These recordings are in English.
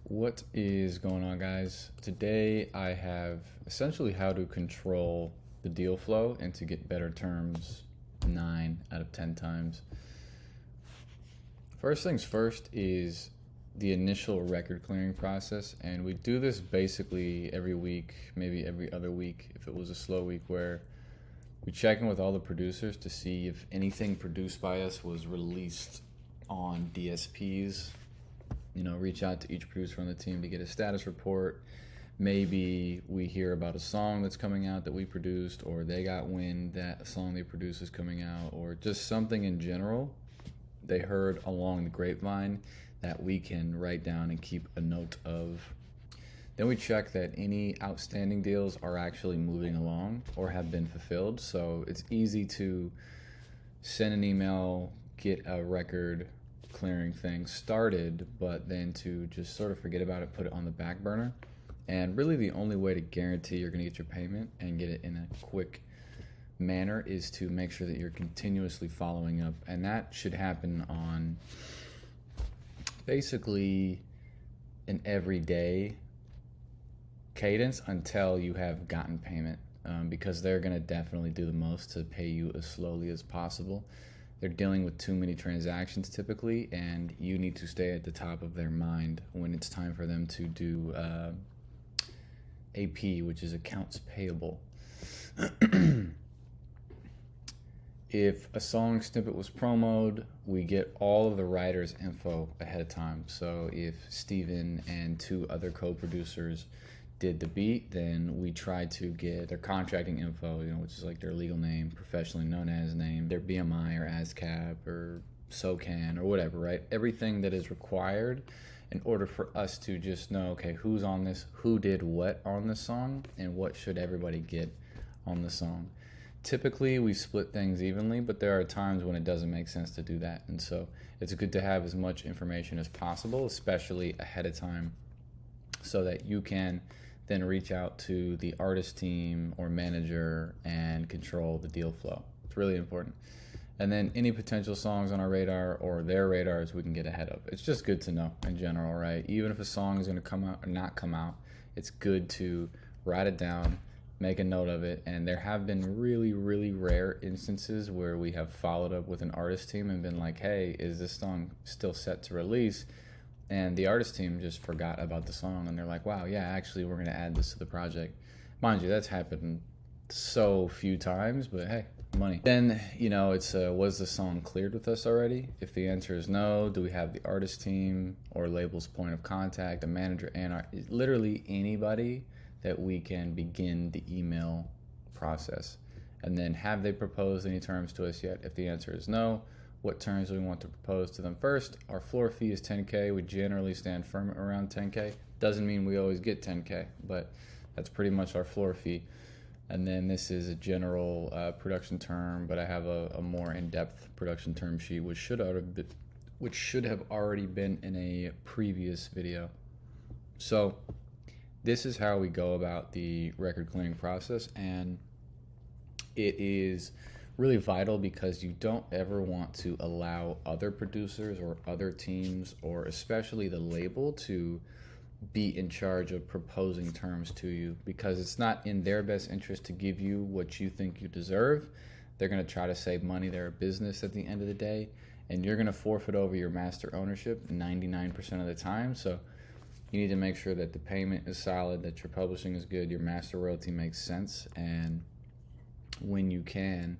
What is going on, guys? Today I have essentially how to control the deal flow and to get better terms 9 out of 10 times. First things first is the initial record clearing process, and we do this basically every week, maybe every other week if it was a slow week, where we check in with all the producers to see if anything produced by us was released on DSPs. Reach out to each producer on the team to get a status report. Maybe we hear about a song that's coming out that we produced, or they got wind that a song they produced is coming out, or just something in general they heard along the grapevine that we can write down and keep a note of. Then we check that any outstanding deals are actually moving along or have been fulfilled. So it's easy to send an email, get a record clearing thing started, but then to just sort of forget about it, put it on the back burner. And really the only way to guarantee you're going to get your payment and get it in a quick manner is to make sure that you're continuously following up. And that should happen on basically an everyday cadence until you have gotten payment, because they're going to definitely do the most to pay you as slowly as possible. They're dealing with too many transactions typically, and you need to stay at the top of their mind when it's time for them to do AP, which is accounts payable. If a song snippet was promoted, we get all of the writer's info ahead of time. So if Steven and 2 other co-producers did the beat, then we try to get their contracting info, which is like their legal name, professionally known as name, their BMI or ASCAP or SOCAN or whatever, right? Everything that is required in order for us to just know, okay, who's on this, who did what on this song, and what should everybody get on the song. Typically, we split things evenly, but there are times when it doesn't make sense to do that. And so it's good to have as much information as possible, especially ahead of time, so that you can then reach out to the artist team or manager and control the deal flow. It's really important. And then any potential songs on our radar or their radars we can get ahead of. It's just good to know in general, right? Even if a song is going to come out or not come out, it's good to write it down, make a note of it. And there have been really, really rare instances where we have followed up with an artist team and been like, hey, is this song still set to release? And the artist team just forgot about the song, and they're like, wow, yeah, actually, we're going to add this to the project. Mind you, that's happened so few times, but hey, money. Then, it's was the song cleared with us already? If the answer is no, do we have the artist team or label's point of contact, a manager, and literally anybody that we can begin the email process? And then, have they proposed any terms to us yet? If the answer is no, what terms do we want to propose to them first? Our floor fee is $10K. We generally stand firm around $10K. Doesn't mean we always get $10K, but that's pretty much our floor fee. And then this is a general production term, but I have a more in-depth production term sheet, which should have already been in a previous video. So this is how we go about the record clearing process, and it is really vital because you don't ever want to allow other producers or other teams, or especially the label, to be in charge of proposing terms to you, because it's not in their best interest to give you what you think you deserve. They're going to try to save money. They're a business at the end of the day, and you're going to forfeit over your master ownership 99% of the time. So you need to make sure that the payment is solid, that your publishing is good, your master royalty makes sense, and when you can,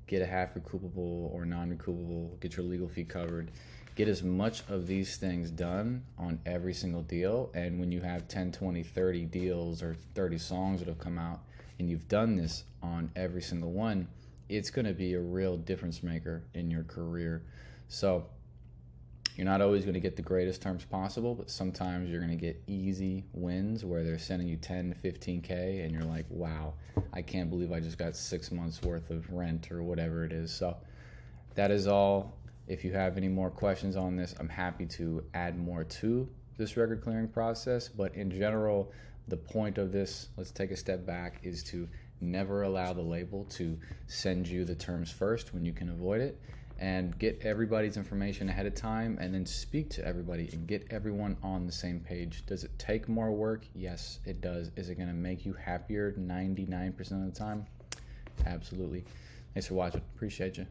get a half recoupable or non-recoupable, get your legal fee covered, get as much of these things done on every single deal. And when you have 10, 20, 30 deals or 30 songs that have come out and you've done this on every single one, it's going to be a real difference maker in your career. So you're not always going to get the greatest terms possible, but sometimes you're going to get easy wins where they're sending you 10 to 15K and you're like, wow, I can't believe I just got 6 months worth of rent or whatever it is. So that is all. If you have any more questions on this, I'm happy to add more to this record clearing process. But in general, the point of this, let's take a step back, is to never allow the label to send you the terms first when you can avoid it. and get everybody's information ahead of time, and then speak to everybody and get everyone on the same page. Does it take more work? Yes, it does. Is it going to make you happier 99% of the time? Absolutely. Thanks for watching. Appreciate you.